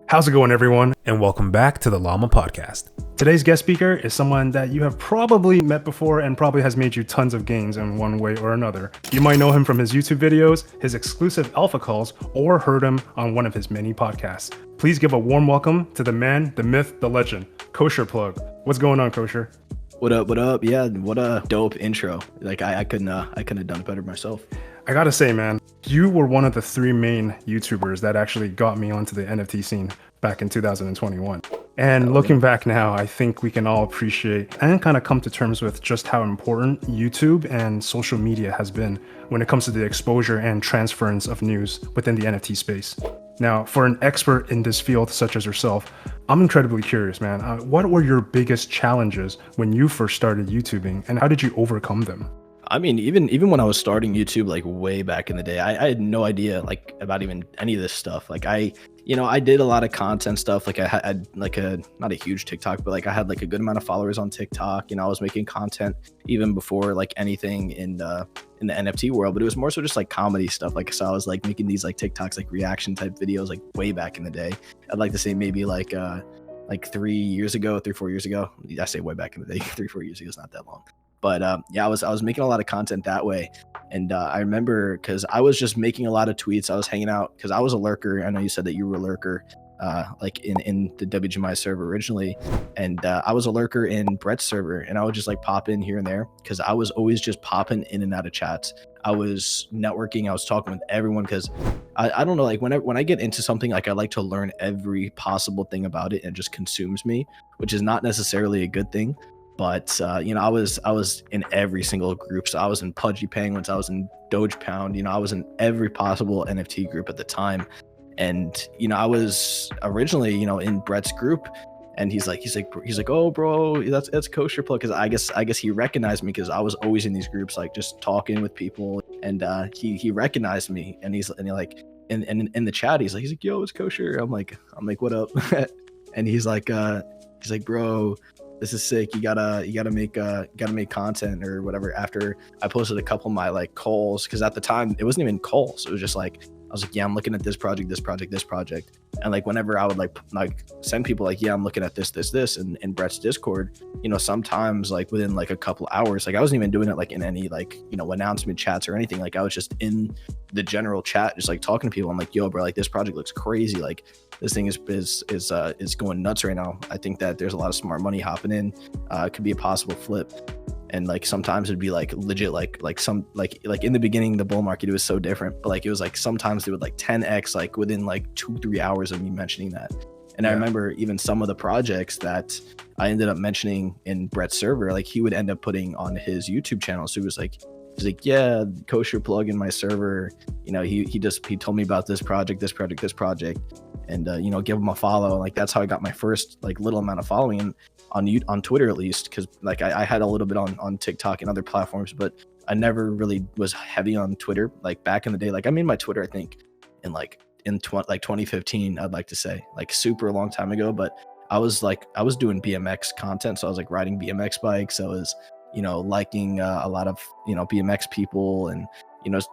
How's it going, everyone? And welcome back to the Llama podcast. Today's guest speaker is someone that you have probably met before and probably has made you tons of gains in one way or another. You might know him from his YouTube videos, his exclusive alpha calls, or heard him on one of his many podcasts. Please give a warm welcome to the man, the myth, the legend, KosherPlug. What's going on, Kosher? What up? What up? Yeah, what a dope intro. Like I couldn't have done it better myself. I gotta say, man, you were one of the three main YouTubers that actually got me onto the NFT scene back in 2021. And looking back now, I think we can all appreciate and kind of come to terms with just how important YouTube and social media has been when it comes to the exposure and transference of news within the NFT space. Now, for an expert in this field such as yourself, I'm incredibly curious, man. What were your biggest challenges when you first started YouTubing, and how did you overcome them? I mean, even when I was starting YouTube, like way back in the day, I had no idea like about even any of this stuff. Like I did a lot of content stuff. Like I had like not a huge TikTok, but like I had like a good amount of followers on TikTok. I was making content even before like anything in the NFT world, but it was more so just like comedy stuff. Like, so I was like making these like TikToks, like reaction type videos, like way back in the day. I'd like to say maybe like 3 years ago, 3-4 years ago. I say way back in the day, 3-4 years ago is not that long. But yeah, I was making a lot of content that way. And I remember because I was just making a lot of tweets. I was hanging out because I was a lurker. I know you said that you were a lurker like in the WGMI server originally. And I was a lurker in Brett's server, and I would just like pop in here and there because I was always just popping in and out of chats. I was networking. I was talking with everyone because I don't know, like when I get into something, like I like to learn every possible thing about it, and it just consumes me, which is not necessarily a good thing. But I was in every single group. So I was in Pudgy Penguins, I was in Doge Pound, I was in every possible NFT group at the time. And I was originally in Brett's group, and he's like, oh bro, that's KosherPlug, because I guess he recognized me because I was always in these groups, like just talking with people, and he recognized me, and he like in the chat he's like yo, it's Kosher. I'm like what up? And he's like bro, this is sick. You gotta make content or whatever. After I posted a couple of my like calls, because at the time it wasn't even calls. It was just like I was like, yeah, I'm looking at this project, and like whenever I would like send people like, yeah, I'm looking at this, in Brett's Discord. Sometimes like within like a couple hours, like I wasn't even doing it like in any like announcement chats or anything. Like I was just in the general chat, just like talking to people. I'm like, yo, bro, like this project looks crazy. Like this thing is going nuts right now. I think that there's a lot of smart money hopping in. It could be a possible flip. And like sometimes it'd be like legit, like some like in the beginning, the bull market, it was so different, but like it was like sometimes they would like 10x like within like 2-3 hours of me mentioning that. And yeah. I remember even some of the projects that I ended up mentioning in Brett's server, like he would end up putting on his YouTube channel. So he's like, yeah, KosherPlug in my server. He told me about this project, and give him a follow. Like that's how I got my first like little amount of following on Twitter, at least, because like I had a little bit on TikTok and other platforms, but I never really was heavy on Twitter like back in the day. Like I made my Twitter, I think in 2015, I'd like to say, like super long time ago. But I was doing BMX content, so I was like riding BMX bikes. I was liking a lot of BMX people, and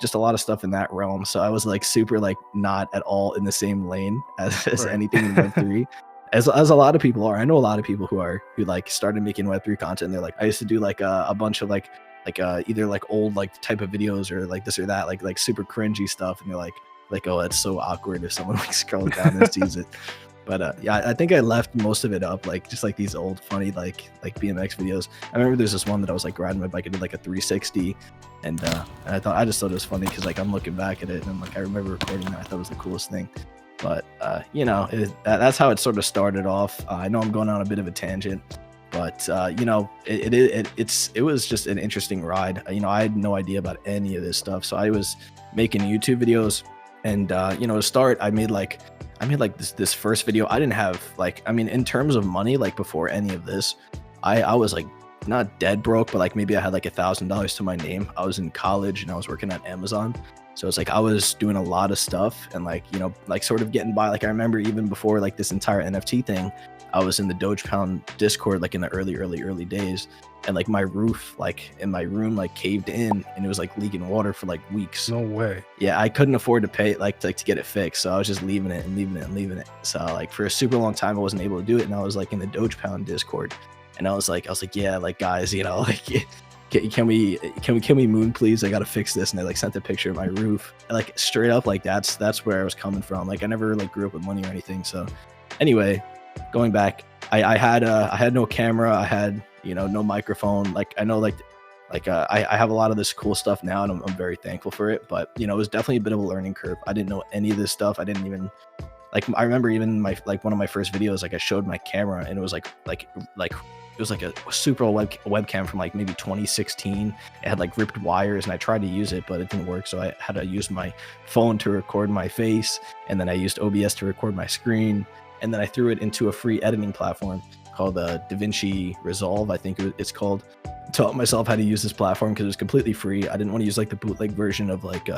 just a lot of stuff in that realm. So I was like super like not at all in the same lane as anything in Web3. As a lot of people are. I know a lot of people who like started making Web3 content. They're like, I used to do like a bunch of like either like old like type of videos or like this or that, like super cringy stuff, and they're like, oh, that's so awkward if someone like scrolls down and sees it. But yeah, I think I left most of it up, like just like these old funny like BMX videos. I remember there's this one that I was like riding my bike, I did like a 360, and I just thought it was funny because like I'm looking back at it and like I remember recording that. I thought it was the coolest thing. But that's how it sort of started off. I know I'm going on a bit of a tangent, but it was just an interesting ride. I had no idea about any of this stuff, so I was making YouTube videos, and to start, I made like this first video. I didn't have in terms of money, like before any of this, I was like not dead broke, but like maybe I had like $1,000 to my name. I was in college and I was working at Amazon. So it's like I was doing a lot of stuff and like, you know, like sort of getting by. Like I remember even before like this entire NFT thing, I was in the Dogepound Discord like in the early days, and like my roof like in my room like caved in and it was like leaking water for like weeks. No way. Yeah, I couldn't afford to pay like to get it fixed, so I was just leaving it and leaving it and leaving it. So like for a super long time I wasn't able to do it, and I was like in the Dogepound Discord, and I was like yeah, like guys, you know, like can we moon please? I gotta fix this. And they like sent a picture of my roof, like straight up, like that's where I was coming from. Like I never like grew up with money or anything. So anyway, going back, I had no camera, I had, you know, no microphone. Like I know I have a lot of this cool stuff now, and I'm very thankful for it. But you know, it was definitely a bit of a learning curve. I didn't know any of this stuff. I didn't even like, I remember even my like one of my first videos, like I showed my camera and it was like it was like a super old webcam from like maybe 2016. It had like ripped wires, and I tried to use it, but it didn't work. So I had to use my phone to record my face, and then I used OBS to record my screen, and then I threw it into a free editing platform called DaVinci Resolve, I think it's called. Taught myself how to use this platform because it was completely free. I didn't want to use like the bootleg version of like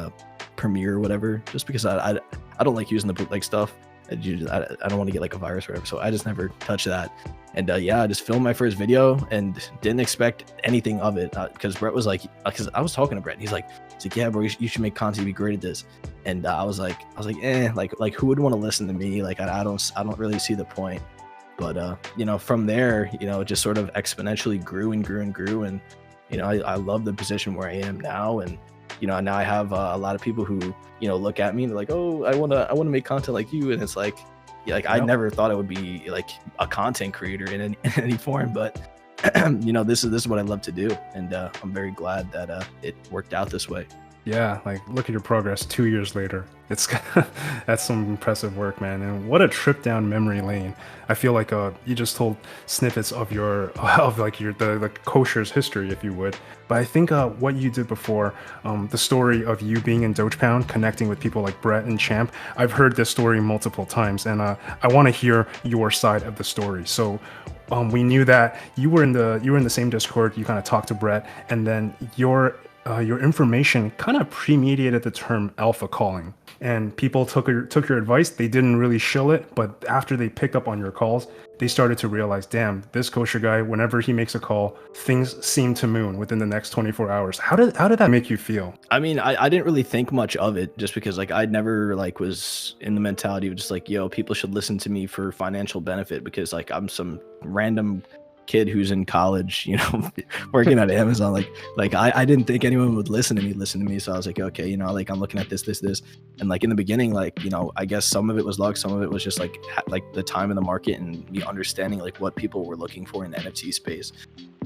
Premiere or whatever, just because I don't like using the bootleg stuff. I don't want to get like a virus or whatever, so I just never touched that. And yeah, I just filmed my first video and didn't expect anything of it, because Brett was like, because I was talking to Brett and he's like, yeah, bro, you should make content, be great at this. And I was like, like who would want to listen to me? Like I don't really see the point. But you know, from there, you know, it just sort of exponentially grew and grew and grew. And you know, I love the position where I am now. And you know, now I have a lot of people who, you know, look at me and they're like, oh, I want to make content like you. And it's like, yeah, like I never thought I would be like a content creator in any form, but you know, this is what I love to do. And I'm very glad that it worked out this way. Yeah, like look at your progress 2 years later. It's that's some impressive work, man. And what a trip down memory lane. I feel like you just told snippets of the Kosher's history, if you would. But I think what you did before, the story of you being in Dogepound, connecting with people like Brett and Champ, I've heard this story multiple times, and I want to hear your side of the story. So we knew that you were in the same Discord. You kind of talked to Brett, and then your information kind of premediated the term alpha calling, and people took your advice. They didn't really shill it, but after they picked up on your calls, they started to realize, damn, this Kosher guy, whenever he makes a call, things seem to moon within the next 24 hours. How did that make you feel? I mean, I didn't really think much of it, just because like I never like was in the mentality of just like, yo, people should listen to me for financial benefit, because like I'm some random kid who's in college, you know, working at Amazon. Like I didn't think anyone would listen to me. So I was like, okay, you know, like I'm looking at this. And like in the beginning, like, you know, I guess some of it was luck. Some of it was just like the time in the market and me understanding like what people were looking for in the NFT space.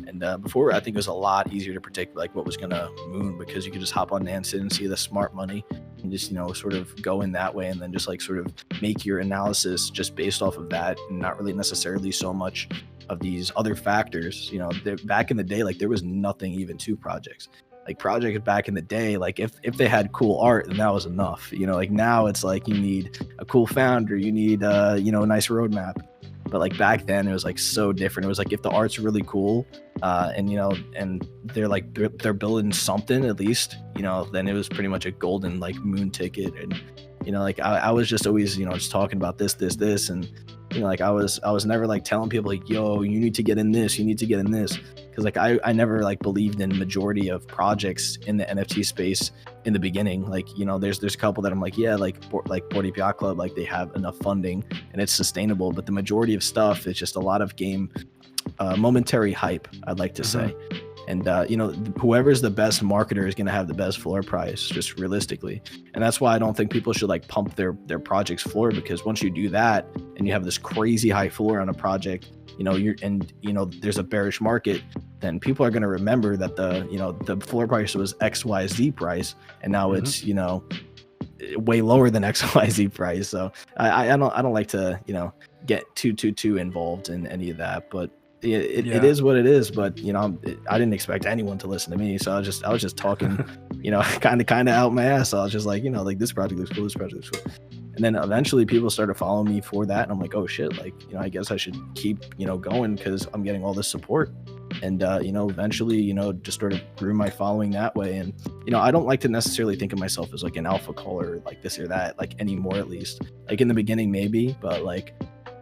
And before, I think it was a lot easier to predict like what was going to moon, because you could just hop on Nansen and see the smart money and just, you know, sort of go in that way, and then just like sort of make your analysis just based off of that, and not really necessarily so much of these other factors. You know, back in the day, like there was nothing even to projects. Like projects back in the day, like if they had cool art, then that was enough. You know, like now it's like you need a cool founder, you need you know, a nice roadmap. But like back then it was like so different. It was like if the art's really cool, and you know, and they're building something at least, you know, then it was pretty much a golden like moon ticket. And you know, like I was just always, you know, just talking about this, and you know, like I was never like telling people like, yo, you need to get in this, because like I never like believed in majority of projects in the NFT space in the beginning. Like, you know, there's a couple that I'm like, yeah, like Board Ape Yacht Club, like they have enough funding and it's sustainable, but the majority of stuff is just a lot of game momentary hype, I'd like to say. And you know, whoever's the best marketer is going to have the best floor price, just realistically. And that's why I don't think people should like pump their project's floor, because once you do that and you have this crazy high floor on a project, you know, you know, there's a bearish market, then people are going to remember that the floor price was XYZ price, and now it's, you know, way lower than XYZ price. So I don't like to, you know, get too involved in any of that, but it is what it is. But you know, I didn't expect anyone to listen to me, so I was just talking, you know, kind of out my ass. So I was just like, you know, like this project looks cool, And then eventually people started following me for that, and I'm like, oh shit, like, you know, I guess I should keep, you know, going because I'm getting all this support. And you know, eventually, you know, just sort of grew my following that way. And you know, I don't like to necessarily think of myself as like an alpha caller, like this or that, like anymore, at least. Like in the beginning maybe, but like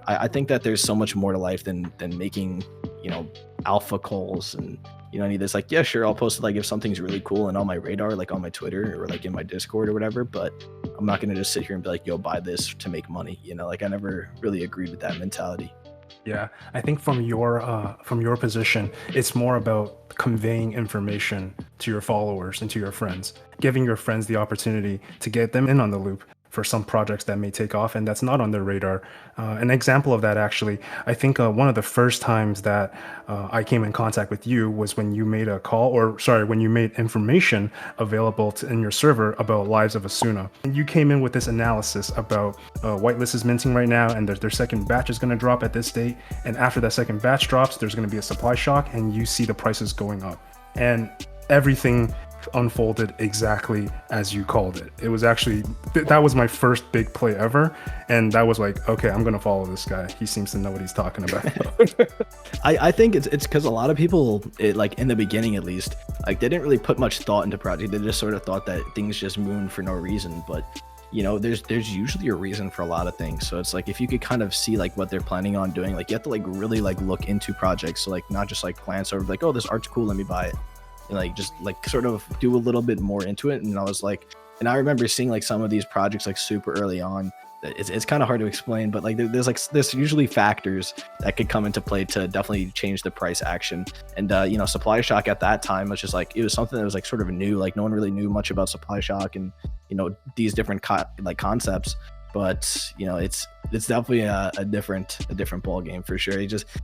I think that there's so much more to life than making, you know, alpha calls. And you know, any of this, like, yeah, sure, I'll post it like if something's really cool and on my radar, like on my Twitter or like in my Discord or whatever, but I'm not gonna just sit here and be like, yo, buy this to make money, you know. Like I never really agreed with that mentality. Yeah, I think from your position, it's more about conveying information to your followers and to your friends, giving your friends the opportunity to get them in on the loop for some projects that may take off and that's not on their radar. An example of that, actually, I think one of the first times that I came in contact with you was when you made a call, or sorry, when you made information available in your server about Lives of Asuna. And you came in with this analysis about Whitelist is minting right now, and their second batch is going to drop at this date. And after that second batch drops, there's going to be a supply shock, and you see the prices going up. And everything unfolded exactly as you called it. It was actually, that was my first big play ever. And that was like, okay, I'm going to follow this guy. He seems to know what he's talking about. I think it's because a lot of people, like in the beginning at least, like they didn't really put much thought into project. They just sort of thought that things just mooned for no reason. But you know, there's usually a reason for a lot of things. So it's like, if you could kind of see like what they're planning on doing, like you have to like really like look into projects. So like not just like glance over like, oh, this art's cool, let me buy it. And like just like sort of do a little bit more into it. And I was like, and I remember seeing like some of these projects like super early on. It's kind of hard to explain, but like there's usually factors that could come into play to definitely change the price action. And you know, supply shock at that time was just like, it was something that was like sort of new. Like no one really knew much about supply shock and, you know, these different like concepts. But you know, it's definitely a different ball game for sure.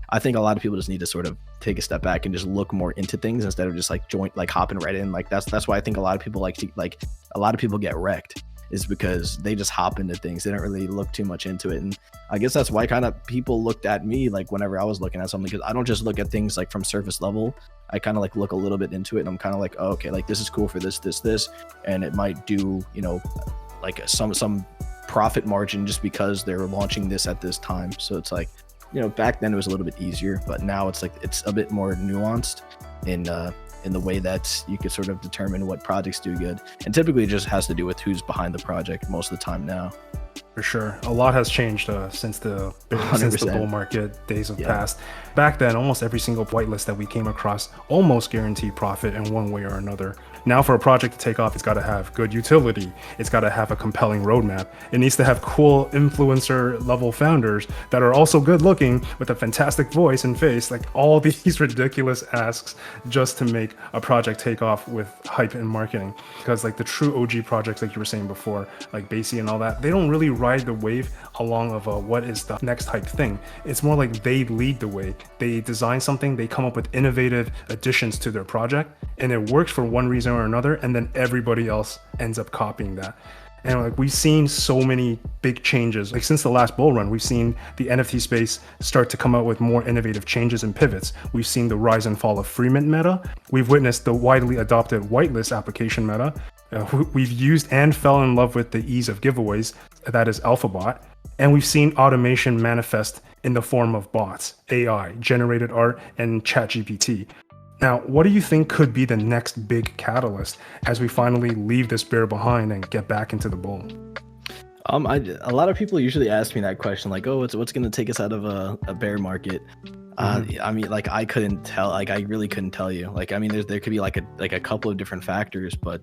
I think a lot of people just need to sort of take a step back and just look more into things instead of just like hopping right in. Like that's why I think a lot of people a lot of people get wrecked, is because they just hop into things. They don't really look too much into it. And I guess that's why kind of people looked at me like whenever I was looking at something, because I don't just look at things like from surface level. I kind of like look a little bit into it, and I'm kind of like, oh, okay, like this is cool for this, and it might do, you know, like some profit margin just because they're launching this at this time. So it's like, you know, back then it was a little bit easier, but now it's like it's a bit more nuanced in the way that you could sort of determine what projects do good. And typically it just has to do with who's behind the project most of the time now. For sure. A lot has changed since the bull market days of past. Back then, almost every single whitelist that we came across almost guaranteed profit in one way or another. Now for a project to take off, it's got to have good utility. It's got to have a compelling roadmap. It needs to have cool influencer level founders that are also good looking with a fantastic voice and face, like all these ridiculous asks just to make a project take off with hype and marketing. Because like the true OG projects, like you were saying before, like Basie and all that, they don't really ride the wave along of what is the next hype thing. It's more like they lead the way. They design something, they come up with innovative additions to their project, and it works for one reason or another, and then everybody else ends up copying that. And like we've seen so many big changes. Like since the last bull run, we've seen the NFT space start to come out with more innovative changes and pivots. We've seen the rise and fall of free mint meta. We've witnessed the widely adopted whitelist application meta. We've used and fell in love with the ease of giveaways, that is AlphaBot. And we've seen automation manifest in the form of bots, AI, generated art, and ChatGPT. Now, what do you think could be the next big catalyst as we finally leave this bear behind and get back into the bull? A lot of people usually ask me that question, like, oh, what's going to take us out of a bear market? I mean, like, I couldn't tell, like, I really couldn't tell you. Like, I mean, there could be like a couple of different factors, but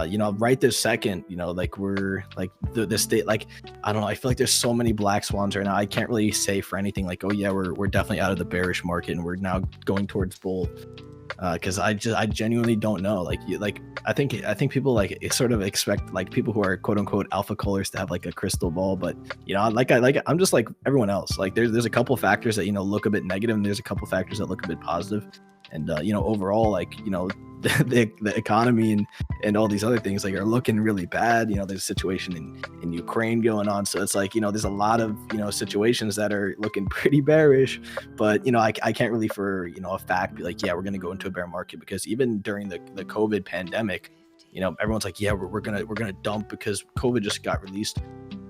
you know, right this second, you know, like we're like the state, like, I don't know, I feel like there's so many black swans right now. I can't really say for anything like, oh yeah, we're definitely out of the bearish market and we're now going towards bull. Because I genuinely don't know. Like I think people like sort of expect like people who are quote unquote alpha callers to have like a crystal ball, but you know, I'm just like everyone else. Like there's a couple factors that, you know, look a bit negative, and there's a couple factors that look a bit positive. And you know, overall, like, you know, the economy and all these other things like are looking really bad. You know, there's a situation in Ukraine going on, so it's like, you know, there's a lot of, you know, situations that are looking pretty bearish. But you know, I can't really for, you know, a fact be like, yeah, we're gonna go into a bear market, because even during the COVID pandemic, you know, everyone's like, yeah, we're gonna dump because COVID just got released.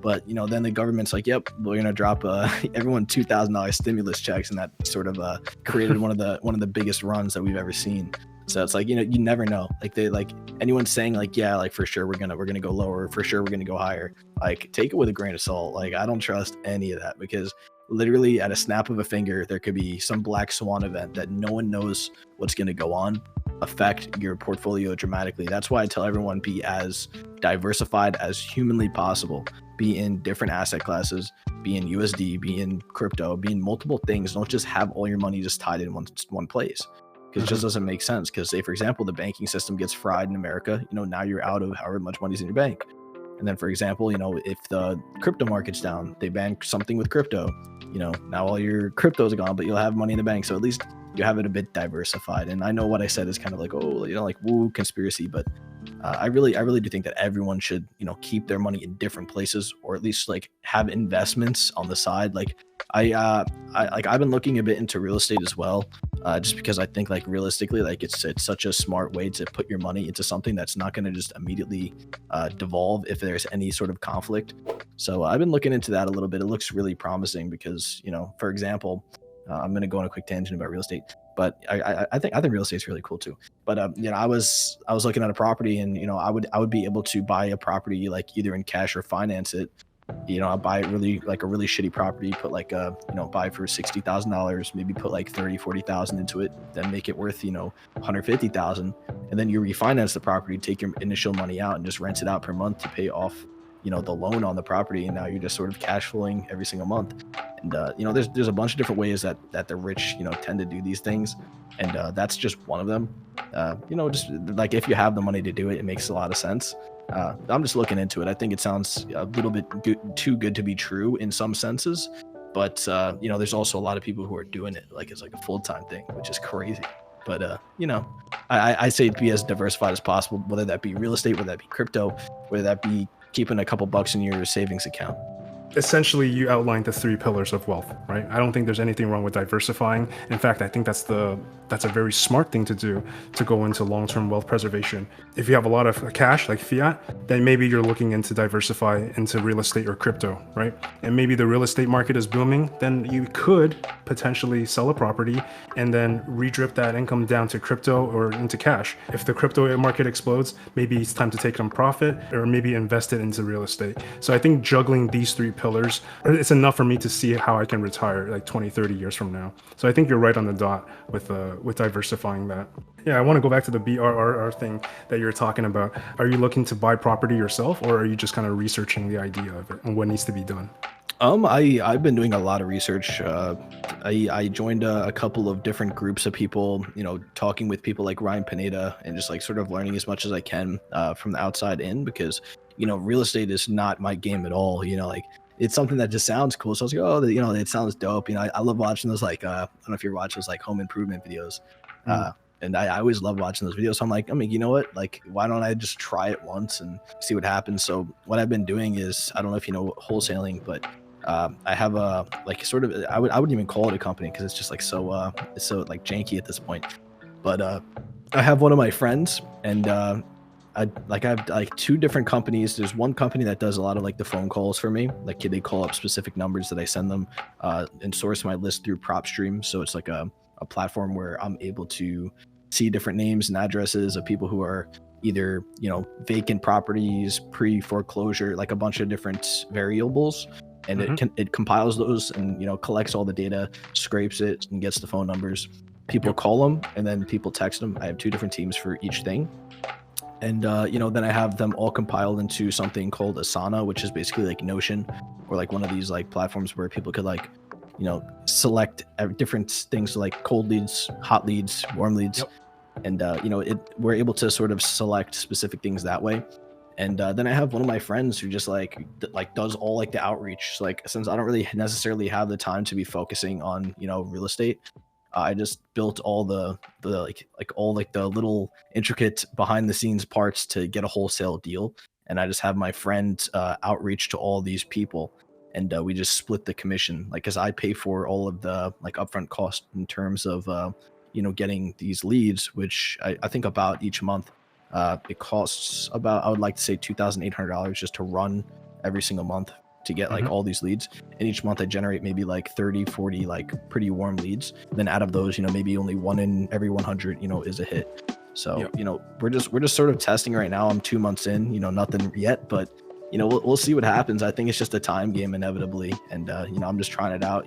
But then the government's like, yep, we're gonna drop everyone $2,000 stimulus checks, and that sort of created one of the biggest runs that we've ever seen. So it's like, you never know. Like anyone saying like, yeah, like for sure we're gonna go lower, for sure we're gonna go higher. Like take it with a grain of salt. Like I don't trust any of that, because literally at a snap of a finger, there could be some black swan event that no one knows what's gonna go on, affect your portfolio dramatically. That's why I tell everyone, be as diversified as humanly possible. Be in different asset classes, be in USD, be in crypto, be in multiple things. Don't just have all your money just tied in one place, because it just doesn't make sense. Because say, for example, the banking system gets fried in America, now you're out of however much money's in your bank. And then, for example, if the crypto market's down, they ban something with crypto, now all your cryptos are gone, but you'll have money in the bank. So at least you have it a bit diversified. And I know what I said is kind of like, oh, like woo, conspiracy, but I really do think that everyone should, keep their money in different places, or at least like have investments on the side. Like I've been looking a bit into real estate as well, just because I think like realistically, like it's such a smart way to put your money into something that's not going to just immediately devolve if there's any sort of conflict. So I've been looking into that a little bit. It looks really promising because, for example, I'm going to go on a quick tangent about real estate, but I think real estate is really cool too. But I was looking at a property, and I would be able to buy a property like either in cash or finance it. I buy really like a really shitty property, put like buy for $60,000, maybe put like 40,000 into it, then make it worth 150,000, and then you refinance the property, take your initial money out, and just rent it out per month to pay off the loan on the property, and now you're just sort of cash flowing every single month. And there's a bunch of different ways that the rich tend to do these things, and that's just one of them. Just like if you have the money to do it, it makes a lot of sense. I'm just looking into it. I think it sounds a little bit too good to be true in some senses, but there's also a lot of people who are doing it like it's like a full-time thing, which is crazy. But I say be as diversified as possible, whether that be real estate, whether that be crypto, whether that be keeping a couple bucks in your savings account. Essentially, you outlined the 3 pillars of wealth, right? I don't think there's anything wrong with diversifying. In fact, I think that's a very smart thing to do to go into long-term wealth preservation. If you have a lot of cash, like fiat, then maybe you're looking into diversify into real estate or crypto, right? And maybe the real estate market is booming, then you could potentially sell a property and then redrip that income down to crypto or into cash. If the crypto market explodes, maybe it's time to take some profit, or maybe invest it into real estate. So I think juggling these 3 pillars, it's enough for me to see how I can retire like 20, 30 years from now. So I think you're right on the dot with diversifying that. Yeah, I want to go back to the BRRR thing that you're talking about. Are you looking to buy property yourself, or are you just kind of researching the idea of it and what needs to be done? I've been doing a lot of research. I joined a couple of different groups of people, talking with people like Ryan Pineda, and just like sort of learning as much as I can from the outside in, because real estate is not my game at all. Like it's something that just sounds cool. So I was like, oh, it sounds dope. I love watching those, like, I don't know if you're watching those like home improvement videos. And I always love watching those videos. So I'm like, you know what? Like, why don't I just try it once and see what happens? So what I've been doing is, I don't know if you know wholesaling, but I have a like sort of, I wouldn't even call it a company, because it's just like it's so like janky at this point. But I have one of my friends, and I have like 2 different companies. There's one company that does a lot of like the phone calls for me. Like they call up specific numbers that I send them, and source my list through PropStream. So it's like a platform where I'm able to see different names and addresses of people who are either, vacant properties, pre-foreclosure, like a bunch of different variables. And it compiles those and, collects all the data, scrapes it, and gets the phone numbers. People call them, and then people text them. I have 2 different teams for each thing. And, then I have them all compiled into something called Asana, which is basically like Notion, or like one of these like platforms where people could like, select different things like cold leads, hot leads, warm leads. And, we're able to sort of select specific things that way. And then I have one of my friends who just like does all like the outreach. Like, since I don't really necessarily have the time to be focusing on, real estate, I just built all the all like the little intricate behind the scenes parts to get a wholesale deal. And I just have my friend outreach to all these people, and we just split the commission. Like, cause I pay for all of the like upfront cost in terms of, getting these leads, which I think about each month. It costs about, I would like to say $2,800 just to run every single month. to get like all these leads. And each month I generate maybe like 30, 40 like pretty warm leads. Then out of those, maybe only 1 in every 100, is a hit. So, we're just sort of testing right now. I'm 2 months in, nothing yet, but we'll see what happens. I think it's just a time game inevitably. And, I'm just trying it out.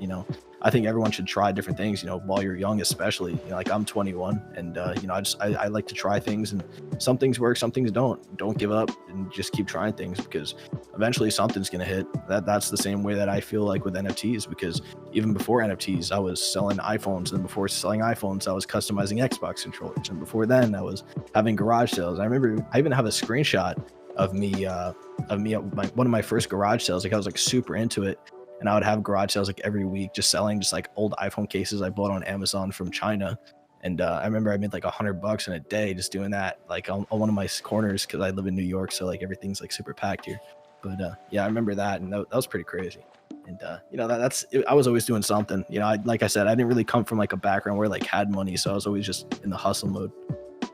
I think everyone should try different things, while you're young, especially, like I'm 21 and, I like to try things, and some things work, some things don't give up and just keep trying things, because eventually something's going to hit. That's the same way that I feel like with NFTs, because even before NFTs, I was selling iPhones, and before selling iPhones, I was customizing Xbox controllers. And before then I was having garage sales. I remember I even have a screenshot of me at one of my first garage sales. Like I was like super into it, and I would have garage sales like every week, just selling just like old iPhone cases I bought on Amazon from China. And I remember I made like $100 in a day just doing that, like on one of my corners, because I live in New York, so like everything's like super packed here. But yeah, I remember that, and that was pretty crazy. And I was always doing something. Like I said, I didn't really come from like a background where I like had money, so I was always just in the hustle mode.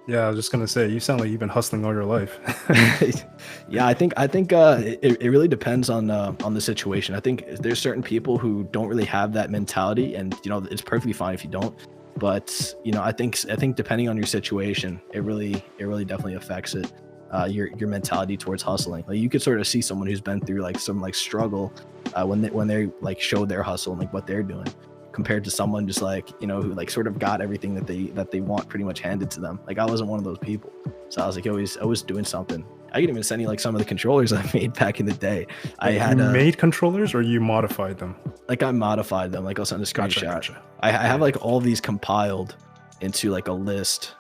Yeah, I was just gonna say, you sound like you've been hustling all your life. Yeah, I think it really depends on the situation. I think there's certain people who don't really have that mentality, and it's perfectly fine if you don't. But I think depending on your situation, it really definitely affects it. Your mentality towards hustling. Like you could sort of see someone who's been through like some like struggle when they like show their hustle and like what they're doing, compared to someone just like who like sort of got everything that they want pretty much handed to them. Like I wasn't one of those people, so I was like always doing something. I can even send you like some of the controllers I made back in the day. You made controllers, or you modified them? Like I modified them. Like I'll send a screenshot. Gotcha. I have like all these compiled into like a list,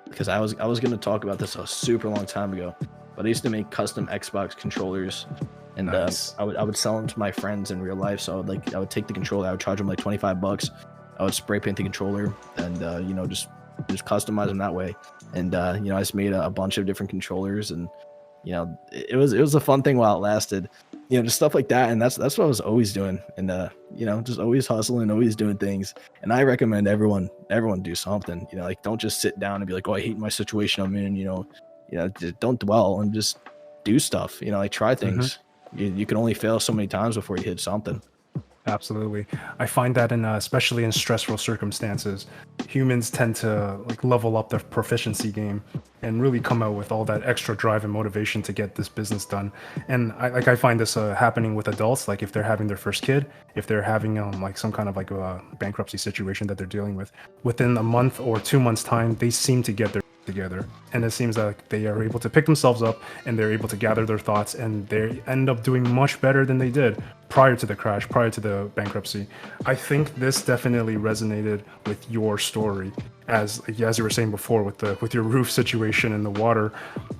because I was going to talk about this a super long time ago, but I used to make custom Xbox controllers, and nice. I would sell them to my friends in real life. So I would take the controller, I would charge them like $25. I would spray paint the controller, and just customize them that way. And I just made a bunch of different controllers, and it was a fun thing while it lasted. Just stuff like that. And that's what I was always doing. And just always hustling, always doing things. And I recommend everyone do something. Like don't just sit down and be like, oh, I hate my situation I'm in. Just don't dwell, and just do stuff. Like try things. You can only fail so many times before you hit something. Absolutely. I find that especially in stressful circumstances, humans tend to like level up their proficiency game and really come out with all that extra drive and motivation to get this business done. And I find this happening with adults, like if they're having their first kid, if they're having like some kind of like a bankruptcy situation that they're dealing with, within a month or 2 months time, they seem to get their together, and it seems like they are able to pick themselves up, and they're able to gather their thoughts, and they end up doing much better than they did prior to the crash, prior to the bankruptcy. I think this definitely resonated with your story, as you were saying before, with your roof situation and the water.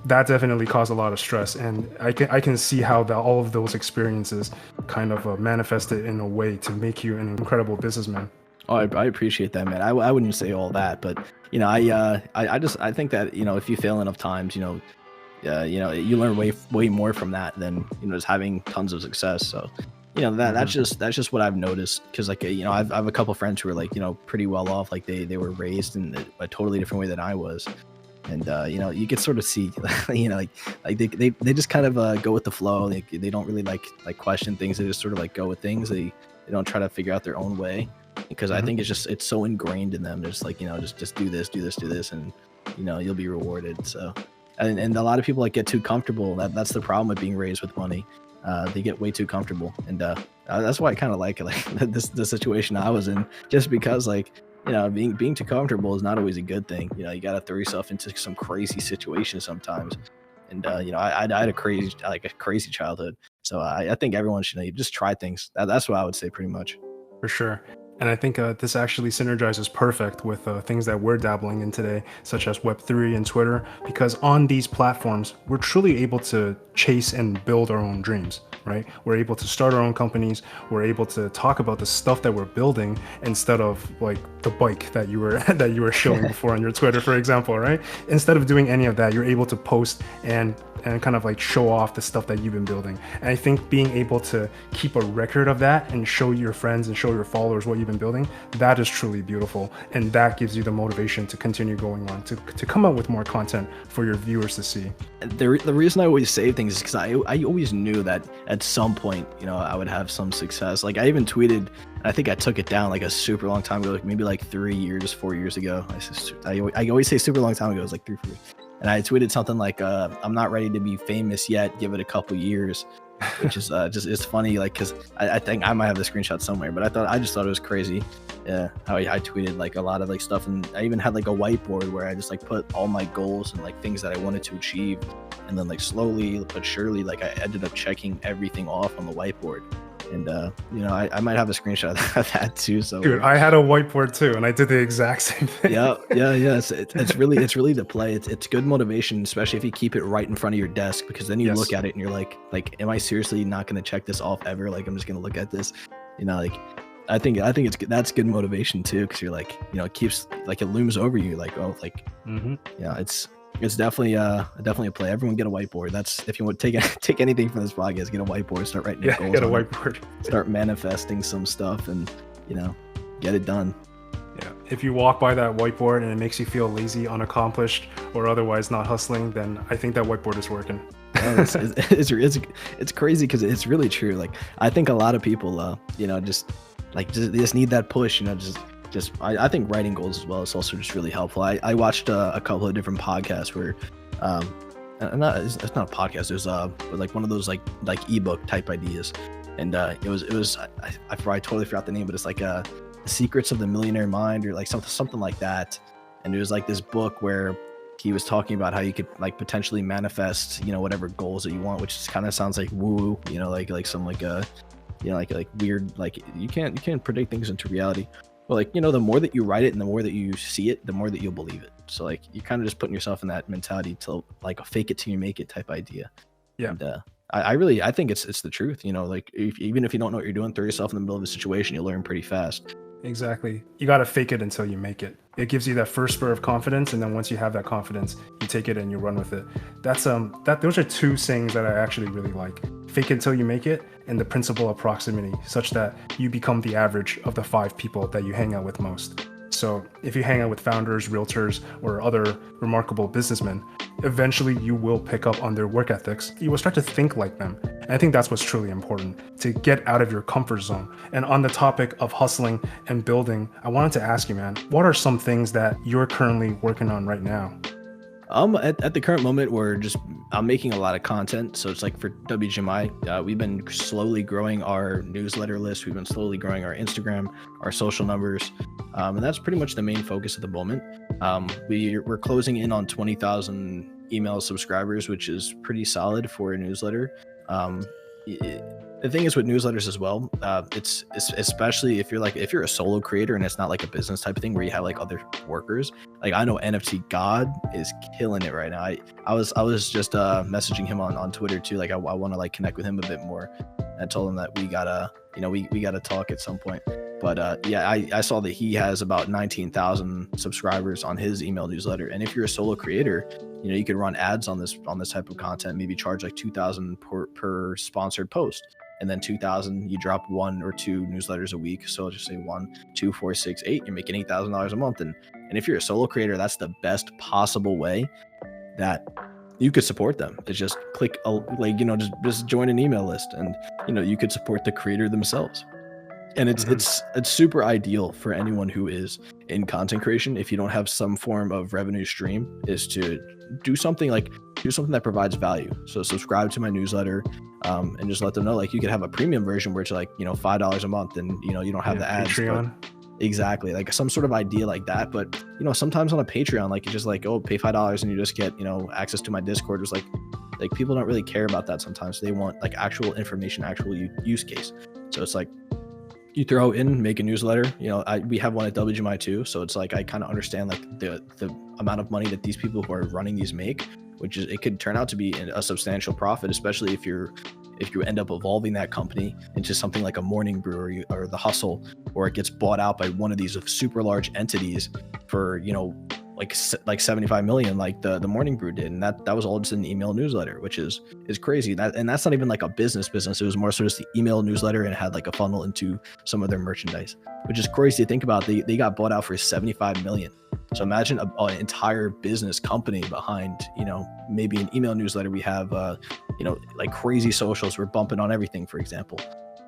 That definitely caused a lot of stress, and I can see how all of those experiences kind of manifested in a way to make you an incredible businessman. Oh, I appreciate that, man. I wouldn't say all that, but I think that if you fail enough times, you learn way more from that than just having tons of success. So that's just what I've noticed, because like I have a couple friends who are like pretty well off, like they were raised in a totally different way than I was, and you can sort of see like they just kind of go with the flow. They don't really like question things. They just sort of like go with things. They don't try to figure out their own way, because I think it's so ingrained in them. They're just like just do this, and you'll be rewarded. So and a lot of people like get too comfortable. That's the problem with being raised with money. They get way too comfortable, and that's why I kind of like it, like the situation I was in, just because like being too comfortable is not always a good thing. You got to throw yourself into some crazy situations sometimes. And I had a crazy childhood, so I think everyone should just try things. That's what I would say, pretty much. For sure. And I think this actually synergizes perfect with things that we're dabbling in today, such as Web3 and Twitter, because on these platforms, we're truly able to chase and build our own dreams, right? We're able to start our own companies. We're able to talk about the stuff that we're building instead of like the bike that you were showing before on your Twitter, for example, right? Instead of doing any of that, you're able to post and and kind of like show off the stuff that you've been building. And I think being able to keep a record of that and show your friends and show your followers what you've been building, that is truly beautiful. And that gives you the motivation to continue going on, to come up with more content for your viewers to see. The reason I always save things is because I always knew that at some point, you know, I would have some success. Like I even tweeted, I think I took it down like a super long time ago, like maybe like 3 years, 4 years ago. I always say super long time ago. It was like 3 years. And I tweeted something like, I'm not ready to be famous yet. Give it a couple years, which is just, it's funny. Like, cause I think I might have the screenshot somewhere, but I just thought it was crazy. Yeah. How I tweeted like a lot of like stuff. And I even had like a whiteboard where I just like put all my goals and like things that I wanted to achieve. And then like slowly but surely, like I ended up checking everything off on the whiteboard. And you know, I might have a screenshot of that too. So dude, I had a whiteboard too, and I did the exact same thing. Yeah. It's really the play. It's good motivation, especially if you keep it right in front of your desk, because then you look at it and you're like, am I seriously not going to check this off ever? Like I'm just going to look at this, you know, like I think it's good. That's good motivation too, because you're like, you know, it keeps like it looms over you, like, oh, like yeah, it's definitely a play. Everyone get a whiteboard. That's if you want to take anything from this podcast, get a whiteboard, start writing your goals. Get a whiteboard. Start manifesting some stuff, and you know, get it done. Yeah. If you walk by that whiteboard and it makes you feel lazy, unaccomplished, or otherwise not hustling, then I think that whiteboard is working. It's crazy because it's really true. Like I think a lot of people, you know, just need that push. You know, I think writing goals as well is also just really helpful. I watched a couple of different podcasts where, it's not a podcast. It was like one of those like ebook type ideas, and it was I totally forgot the name, but it's like The Secrets of the Millionaire Mind or like something like that. And it was like this book where he was talking about how you could like potentially manifest, you know, whatever goals that you want, which kind of sounds like woo, you know, like some like a, you know, like weird, like you can't predict things into reality. But like, you know, the more that you write it and the more that you see it, the more that you'll believe it. So like you're kind of just putting yourself in that mentality to like a fake it till you make it type idea. Yeah. And I think it's the truth, you know, like even if you don't know what you're doing, throw yourself in the middle of a situation, you'll learn pretty fast. Exactly. You got to fake it until you make it. It gives you that first spur of confidence, and then once you have that confidence, you take it and you run with it. Those are two sayings that I actually really like. Fake it until you make it, and the principle of proximity, such that you become the average of the 5 people that you hang out with most. So if you hang out with founders, realtors, or other remarkable businessmen, eventually you will pick up on their work ethics. You will start to think like them. And I think that's what's truly important, to get out of your comfort zone. And on the topic of hustling and building, I wanted to ask you, man, what are some things that you're currently working on right now? At the current moment, I'm making a lot of content. So it's like for WGMI, we've been slowly growing our newsletter list. We've been slowly growing our Instagram, our social numbers. And that's pretty much the main focus at the moment. We're closing in on 20,000 email subscribers, which is pretty solid for a newsletter. The thing is with newsletters as well, it's especially if you're a solo creator and it's not like a business type of thing where you have like other workers. Like I know NFT God is killing it right now. I was just messaging him on Twitter too. Like I want to like connect with him a bit more. I told him that we gotta talk at some point. But yeah, I saw that he has about 19,000 subscribers on his email newsletter. And if you're a solo creator, you know, you could run ads on this type of content, maybe charge like 2,000 per sponsored post. And then 2,000, you drop 1 or 2 newsletters a week. So I'll just say 1, 2, 4, 6, 8, you're making $8,000 a month. And if you're a solo creator, that's the best possible way that you could support them. It's just click just join an email list, and you know, you could support the creator themselves. And it's super ideal for anyone who is in content creation. If you don't have some form of revenue stream, is to do something that provides value. So subscribe to my newsletter, and just let them know, like you could have a premium version where it's like, you know, $5 a month, and you know, you don't have the ads. Patreon. Exactly, like some sort of idea like that. But you know, sometimes on a Patreon, like it's just like, oh, pay $5 and you just get, you know, access to my Discord. It's like people don't really care about that sometimes. They want like actual information, actual use case. So it's like, you throw in, make a newsletter. You know, we have one at WGMI too. So it's like, I kind of understand like the amount of money that these people who are running these make, which is, it could turn out to be a substantial profit, especially if you end up evolving that company into something like a morning brew or the Hustle, or it gets bought out by one of these super large entities for, you know, like 75 million like the Morning Brew did, and that was all just an email newsletter, which is crazy. And that's not even like a business. It was more so just the email newsletter, and it had like a funnel into some of their merchandise, which is crazy to think about. They got bought out for 75 million. So imagine an entire business company behind, maybe an email newsletter. We have like crazy socials. We're bumping on everything, for example.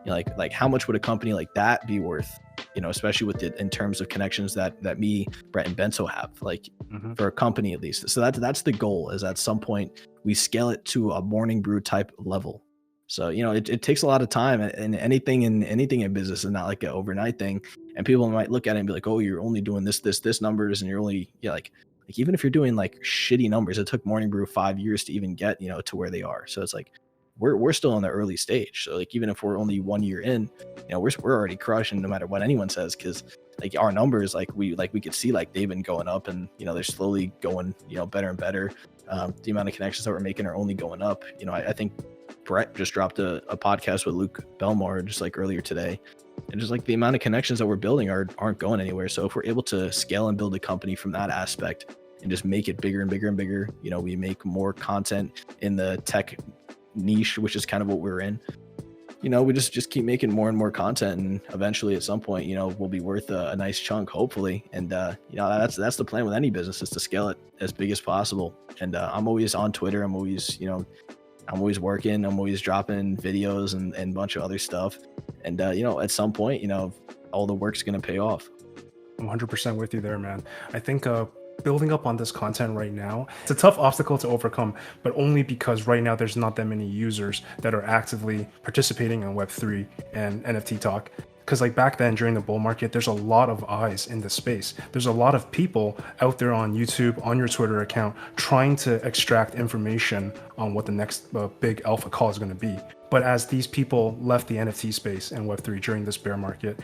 Like how much would a company like that be worth, especially with it in terms of connections that me, Brett, and Bento have, like for a company at least. So that's the goal, is at some point we scale it to a Morning Brew type level. So, it takes a lot of time, and anything in business is not like an overnight thing. And people might look at it and be like, oh, you're only doing this numbers, and you're only, like even if you're doing like shitty numbers, it took Morning Brew 5 years to even get, to where they are. So it's like, we're still in the early stage. So like, even if we're only 1 year in, we're already crushing no matter what anyone says, because like our numbers, like we could see like they've been going up, and they're slowly going better and better. The amount of connections that we're making are only going up. I think Brett just dropped a podcast with Luke Belmar just like earlier today, and just like the amount of connections that we're building aren't going anywhere. So if we're able to scale and build a company from that aspect and just make it bigger and bigger and bigger, we make more content in the tech niche, which is kind of what we're in. We just keep making more and more content, and eventually at some point, we'll be worth a nice chunk, hopefully. And that's the plan with any business, is to scale it as big as possible. And I'm always on Twitter. I'm always working. I'm always dropping videos and a bunch of other stuff. And at some point, all the work's gonna pay off. I'm 100% with you there, man. I think building up on this content right now, it's a tough obstacle to overcome, but only because right now there's not that many users that are actively participating in Web3 and NFT talk. Because like back then during the bull market, there's a lot of eyes in the space. There's a lot of people out there on YouTube, on your Twitter account, trying to extract information on what the next big alpha call is going to be. But as these people left the NFT space and Web3 during this bear market,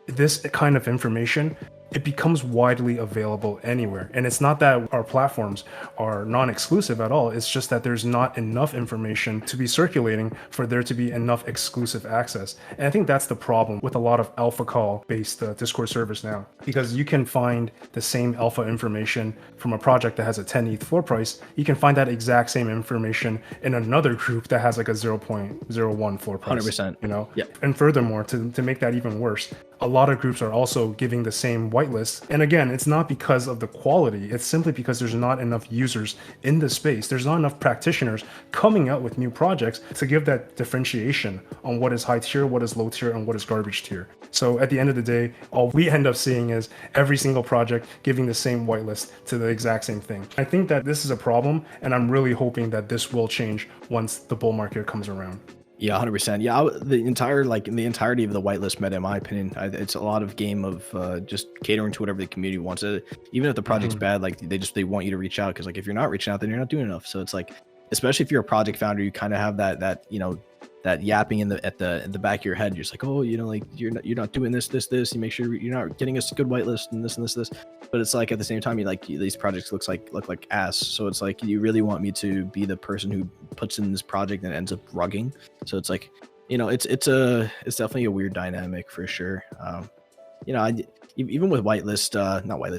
this kind of information, it becomes widely available anywhere. And it's not that our platforms are non-exclusive at all. It's just that there's not enough information to be circulating for there to be enough exclusive access. And I think that's the problem with a lot of alpha call based Discord servers now, because you can find the same alpha information from a project that has a 10 ETH floor price. You can find that exact same information in another group that has like a 0.01 floor price. 100%. Yeah. And furthermore, to make that even worse, a lot of groups are also giving the same whitelist. And again, it's not because of the quality, it's simply because there's not enough users in the space. There's not enough practitioners coming out with new projects to give that differentiation on what is high tier, what is low tier, and what is garbage tier. So at the end of the day, all we end up seeing is every single project giving the same whitelist to the exact same thing. I think that this is a problem, and I'm really hoping that this will change once the bull market comes around. Yeah, 100%. Yeah, the entirety of the whitelist meta, in my opinion, it's a lot of game of just catering to whatever the community wants. Even if the project's bad, like they want you to reach out, because like if you're not reaching out, then you're not doing enough. So it's like, especially if you're a project founder, you kind of have that that yapping in the back of your head. You're just like, oh, like you're not doing this. You make sure you're not getting us a good whitelist and this and this. But it's like at the same time, these projects look like ass. So it's like, you really want me to be the person who puts in this project and ends up rugging. So it's like, it's definitely a weird dynamic for sure. Even with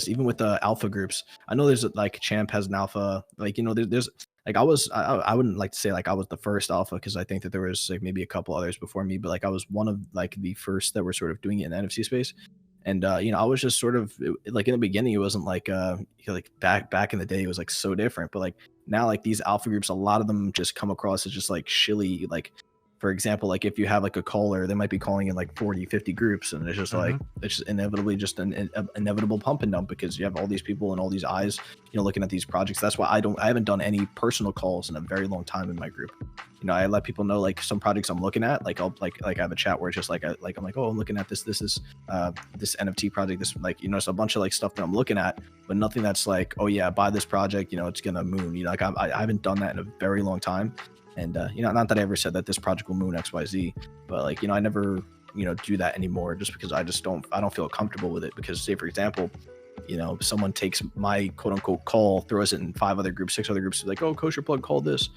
even with the alpha groups, I know there's like Champ has an alpha, there's like I wouldn't like to say like I was the first alpha, because I think that there was like maybe a couple others before me, but like I was one of like the first that were sort of doing it in the NFC space. And I was just sort of like, in the beginning, it wasn't like like back in the day, it was like so different. But like now, like these alpha groups, a lot of them just come across as just like shilly. Like, for example, like if you have like a caller, they might be calling in like 40, 50 groups, and it's just like, it's just inevitably just an inevitable pump and dump, because you have all these people and all these eyes, looking at these projects. That's why I haven't done any personal calls in a very long time in my group. I let people know like some projects I'm looking at, like I'll like I have a chat where it's just like I'm like, oh, I'm looking at this is this NFT project, this like, it's a bunch of like stuff that I'm looking at, but nothing that's like, oh yeah, buy this project, it's gonna moon. Like I haven't done that in a very long time. And not that I ever said that this project will moon XYZ, but like, I never do that anymore, just because I don't feel comfortable with it. Because say, for example, someone takes my quote unquote call, throws it in 5 other groups, 6 other groups, like, oh, KosherPlug called this,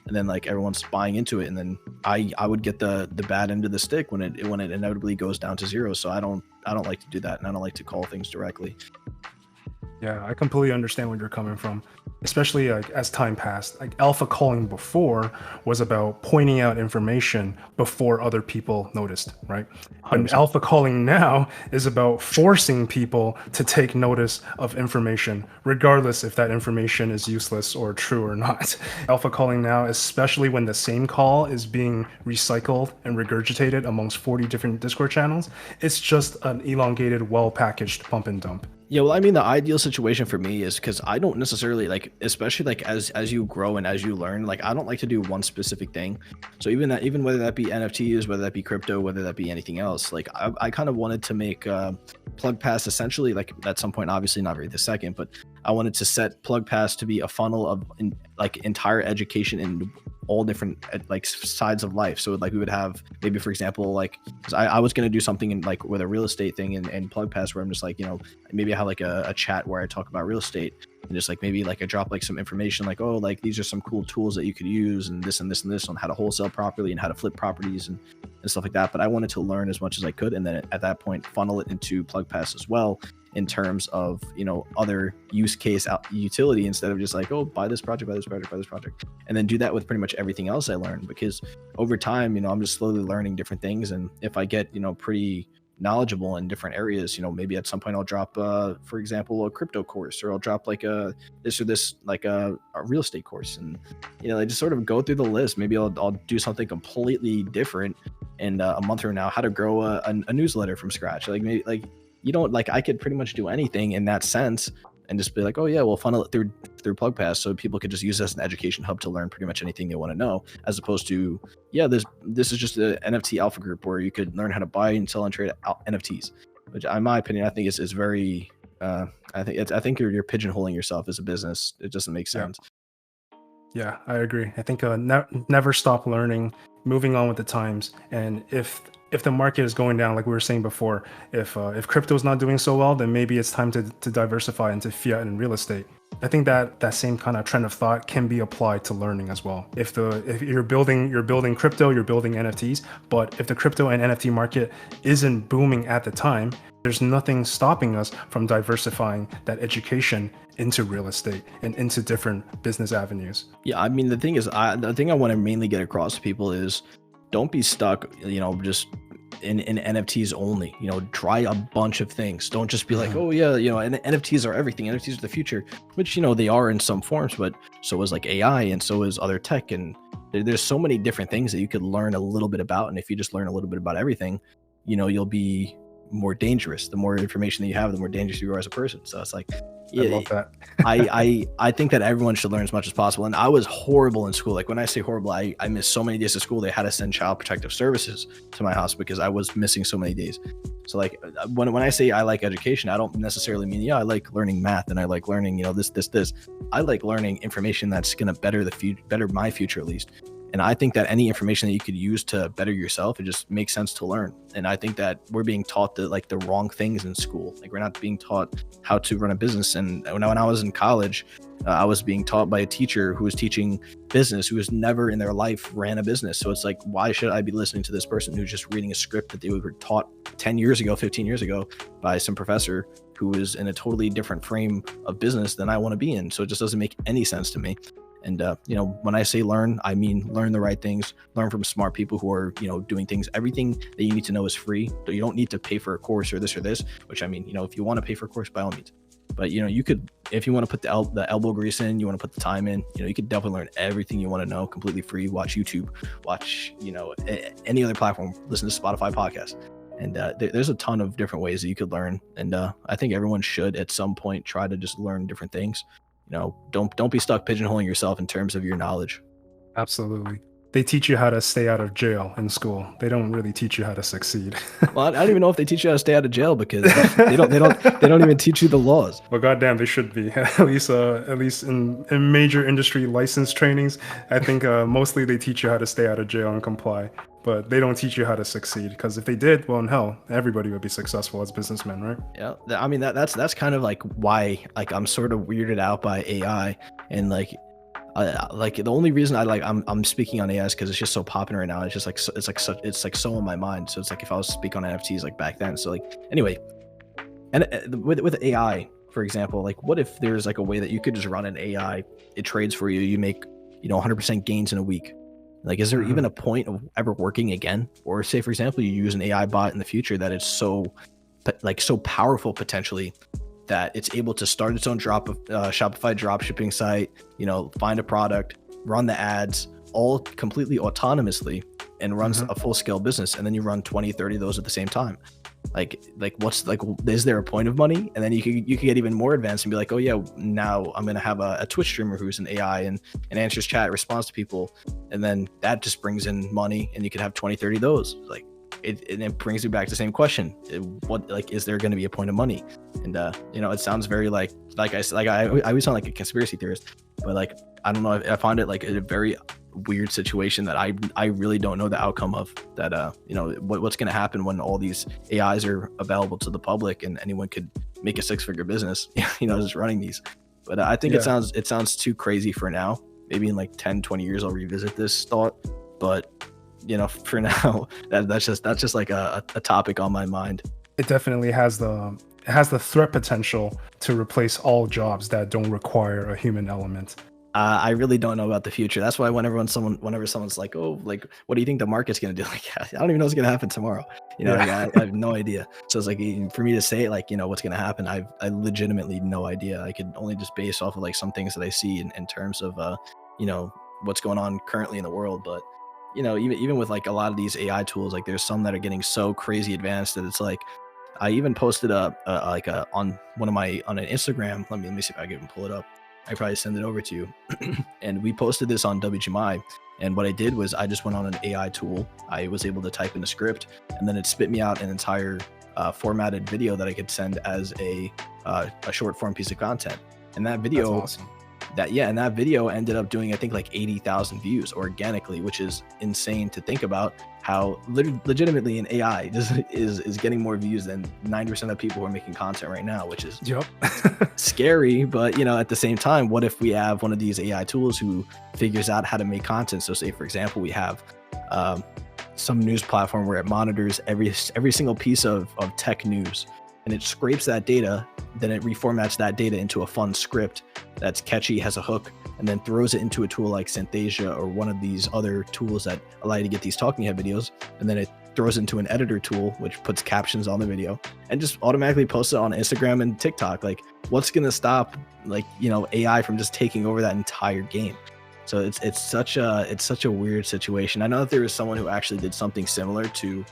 and then like everyone's buying into it, and then I would get the bad end of the stick when it inevitably goes down to 0. So I don't like to do that, and I don't like to call things directly. Yeah, I completely understand where you're coming from, especially like as time passed. Like alpha calling before was about pointing out information before other people noticed, right? But 100%. alpha calling now is about forcing people to take notice of information, regardless if that information is useless or true or not. Alpha calling now, especially when the same call is being recycled and regurgitated amongst 40 different Discord channels, it's just an elongated, well-packaged pump and dump. Yeah, well, I mean, the ideal situation for me is because I don't necessarily like, especially like as you grow and as you learn, like I don't like to do one specific thing. So even whether that be NFTs, whether that be crypto, whether that be anything else, like I kind of wanted to make Plug Pass essentially like at some point, obviously not right this second, but I wanted to set Plug Pass to be a funnel of like entire education in all different like sides of life. So like we would have maybe, for example, like 'cause I was going to do something in like with a real estate thing and Plug Pass where I'm just like, you know, maybe I have like a chat where I talk about real estate and just like maybe like I drop like some information like, oh, like these are some cool tools that you could use and this and this and this on how to wholesale properly and how to flip properties and stuff like that. But I wanted to learn as much as I could and then at that point funnel it into Plug Pass as well in terms of, you know, other use case utility instead of just like, oh, buy this project, buy this project, buy this project, and then do that with pretty much everything else I learned. Because over time, you know, I'm just slowly learning different things, and if I get, you know, pretty knowledgeable in different areas, you know, maybe at some point I'll drop for example a crypto course, or I'll drop like a this or this like a real estate course, and you know, I just sort of go through the list. Maybe I'll do something completely different and a month from now, how to grow a newsletter from scratch. Like maybe like, you don't like, I could pretty much do anything in that sense and just be like, oh yeah, we'll funnel it through Plug Pass so people could just use this as an education hub to learn pretty much anything they want to know, as opposed to, yeah, this is just an NFT alpha group where you could learn how to buy and sell and trade NFTs, which in my opinion, I think is very I think you're pigeonholing yourself as a business. It doesn't make sense. Yeah, I agree. I think never stop learning, moving on with the times, and if the market is going down, like we were saying before, if crypto is not doing so well, then maybe it's time to diversify into fiat and real estate. I think that same kind of trend of thought can be applied to learning as well. If you're building crypto, you're building NFTs, but if the crypto and NFT market isn't booming at the time, there's nothing stopping us from diversifying that education into real estate and into different business avenues. Yeah, I mean, the thing is, the thing I want to mainly get across to people is don't be stuck, you know, just in NFTs only. You know, try a bunch of things. Don't just be like, oh yeah, you know, and NFTs are everything. NFTs are the future, which, you know, they are in some forms, but so is like AI and so is other tech. And there's so many different things that you could learn a little bit about. And if you just learn a little bit about everything, you know, you'll be more dangerous. The more information that you have, the more dangerous you are as a person. So it's like, I love that. I think that everyone should learn as much as possible. And I was horrible in school. Like when I say horrible, I missed so many days of school. They had to send child protective services to my house because I was missing so many days. So like when I say I like education, I don't necessarily mean, yeah, I like learning math and I like learning, you know, this. I like learning information that's going to better my future at least. And I think that any information that you could use to better yourself, it just makes sense to learn. And I think that we're being taught the wrong things in school. Like we're not being taught how to run a business. And when I was in college, I was being taught by a teacher who was teaching business, who has never in their life ran a business. So it's like, why should I be listening to this person who's just reading a script that they were taught 10 years ago, 15 years ago by some professor who is in a totally different frame of business than I want to be in? So it just doesn't make any sense to me. And, you know, when I say learn, I mean learn the right things, learn from smart people who are, you know, doing things. Everything that you need to know is free. So you don't need to pay for a course or this, which I mean, you know, if you want to pay for a course, by all means. But, you know, you could, if you want to put the elbow grease in, you want to put the time in, you know, you could definitely learn everything you want to know completely free. Watch YouTube, watch, you know, any other platform, listen to Spotify podcasts. And there's a ton of different ways that you could learn. And I think everyone should at some point try to just learn different things. You know, don't be stuck pigeonholing yourself in terms of your knowledge. Absolutely. They teach you how to stay out of jail in school. They don't really teach you how to succeed. Well, I don't even know if they teach you how to stay out of jail because they don't even teach you the laws. Well, goddamn, they should be at least in major industry license trainings. I think mostly they teach you how to stay out of jail and comply, but they don't teach you how to succeed. Because if they did, well, in hell, everybody would be successful as businessmen, right? Yeah, I mean that's kind of like why like I'm sort of weirded out by AI and like the only reason I'm speaking on AI is because it's just so popular right now. It's just like it's so on my mind. So it's like if I was to speak on NFTs like back then. So like anyway, and with AI, for example, like what if there's like a way that you could just run an AI, it trades for you, you make, 100% gains in a week. Like, is there even a point of ever working again? Or say, for example, you use an AI bot in the future that it's so powerful potentially that it's able to start its own Shopify drop shipping site, find a product, run the ads, all completely autonomously, and runs a full scale business. And then you run 20, 30 of those at the same time. Like what's like, is there a point of money? And then you could get even more advanced and be like, oh yeah, now I'm going to have a Twitch streamer who's an AI and answers chat, responds to people. And then that just brings in money, and you could have 20, 30 of those. Like it brings me back to the same question. Is there going to be a point of money? And it sounds very I always sound like a conspiracy theorist, but like, I don't know, I find it like a very weird situation that I really don't know the outcome of, that what's going to happen when all these AIs are available to the public and anyone could make a 6-figure business just running these. But I think it sounds too crazy for now. Maybe in like 10-20 years I'll revisit this thought, but for now that's just like a topic on my mind. It definitely has the threat potential to replace all jobs that don't require a human element. I really don't know about the future. That's why whenever someone's like, oh, like, what do you think the market's going to do? Like, I don't even know what's going to happen tomorrow. Like, I have no idea. So it's like, for me to say like, what's going to happen, I legitimately no idea. I could only just base off of like some things that I see in terms of, what's going on currently in the world. But, even with like a lot of these AI tools, like there's some that are getting so crazy advanced that it's like, I even posted on an Instagram. Let me see if I can pull it up. I probably send it over to you. And we posted this on WGMI. And what I did was I just went on an AI tool. I was able to type in a script, and then it spit me out an entire formatted video that I could send as a short form piece of content. And that video, that's awesome. And that video ended up doing, I think, like 80,000 views organically, which is insane to think about. How legitimately an AI is getting more views than 90% of people who are making content right now, which is scary. But at the same time, what if we have one of these AI tools who figures out how to make content? So say, for example, we have some news platform where it monitors every single piece of tech news, and it scrapes that data, then it reformats that data into a fun script that's catchy, has a hook, and then throws it into a tool like Synthesia or one of these other tools that allow you to get these talking head videos. And then it throws into an editor tool, which puts captions on the video and just automatically posts it on Instagram and TikTok. Like, what's going to stop AI from just taking over that entire game? So it's such a weird situation. I know that there was someone who actually did something similar to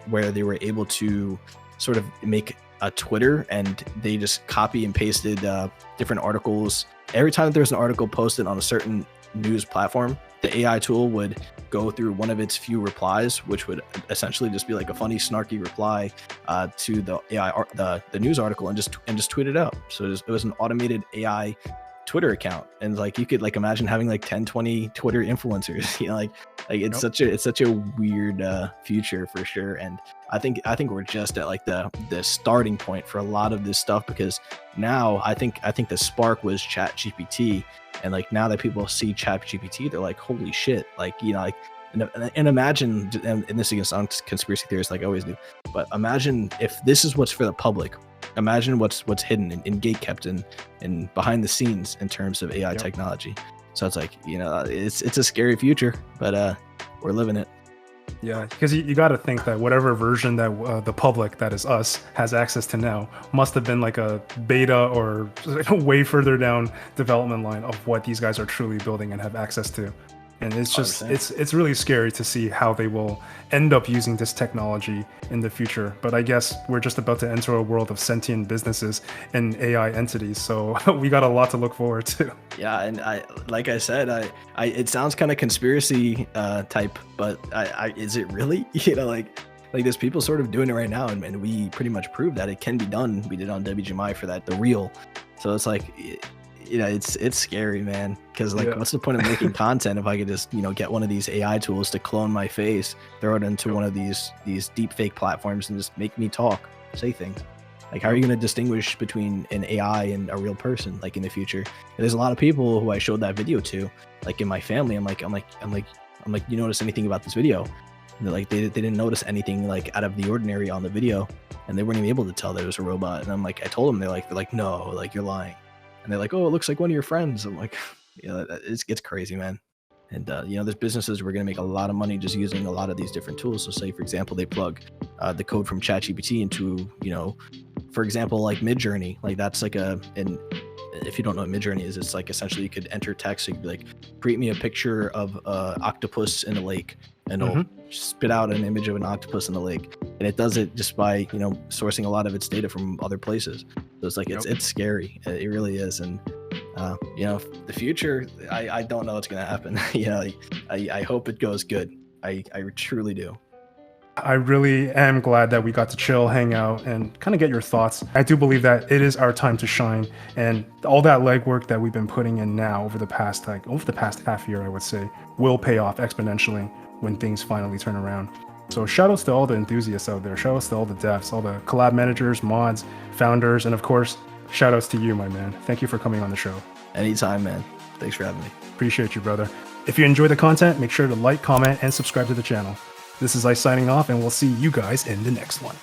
where they were able to sort of make a Twitter, and they just copy and pasted different articles. Every time that there's an article posted on a certain news platform, the AI tool would go through one of its few replies, which would essentially just be like a funny, snarky reply to the AI, the news article, and just tweet it out. So it was an automated AI Twitter account, and like you could like imagine having like 10-20 Twitter influencers. Like it's such a weird future for sure. And I think we're just at like the starting point for a lot of this stuff, because now I think the spark was ChatGPT, and like now that people see ChatGPT, they're like, holy shit, like and imagine, and this again sounds conspiracy theorist like I always do, but imagine if this is what's for the public. Imagine what's hidden and gatekept and behind the scenes in terms of AI technology. So it's like, it's a scary future, but we're living it. Yeah, because you got to think that whatever version that the public, that is us, has access to now must have been like a beta or way further down development line of what these guys are truly building and have access to. And it's just, 100%. It's really scary to see how they will end up using this technology in the future. But I guess we're just about to enter a world of sentient businesses and AI entities. So we got a lot to look forward to. Yeah, and like I said, it sounds kind of conspiracy type, but is it really? Like there's people sort of doing it right now, and we pretty much proved that it can be done. We did on WGMI for that, the real. So it's like, it's scary, man, because like what's the point of making content if I could just get one of these AI tools to clone my face, throw it into one of these deep fake platforms, and just make me talk, say things? Like, how are you going to distinguish between an AI and a real person, like in the future? And there's a lot of people who I showed that video to, like in my family. I'm like, you notice anything about this video? Like they didn't notice anything like out of the ordinary on the video, and they weren't even able to tell that it was a robot. And I'm like, I told them, they're like, no, like you're lying. And they're like, oh, it looks like one of your friends. I'm like, it's crazy, man. And there's businesses who are going to make a lot of money just using a lot of these different tools. So say, for example, they plug the code from ChatGPT into, for example, like Midjourney. Like that's like if you don't know what Midjourney is, it's like essentially you could enter text. So you could be like, create me a picture of an octopus in a lake, and it'll spit out an image of an octopus in the lake. And it does it just by, sourcing a lot of its data from other places. So it's like, it's scary. It really is. And the future, I don't know what's going to happen. I hope it goes good. I truly do. I really am glad that we got to chill, hang out, and kind of get your thoughts. I do believe that it is our time to shine, and all that legwork that we've been putting in now over the past half year, I would say, will pay off exponentially when things finally turn around. So shout outs to all the enthusiasts out there. Shout outs to all the devs, all the collab managers, mods, founders, and of course, shout outs to you, my man. Thank you for coming on the show. Anytime, man. Thanks for having me. Appreciate you, brother. If you enjoy the content, make sure to like, comment, and subscribe to the channel. This is Ice signing off, and we'll see you guys in the next one.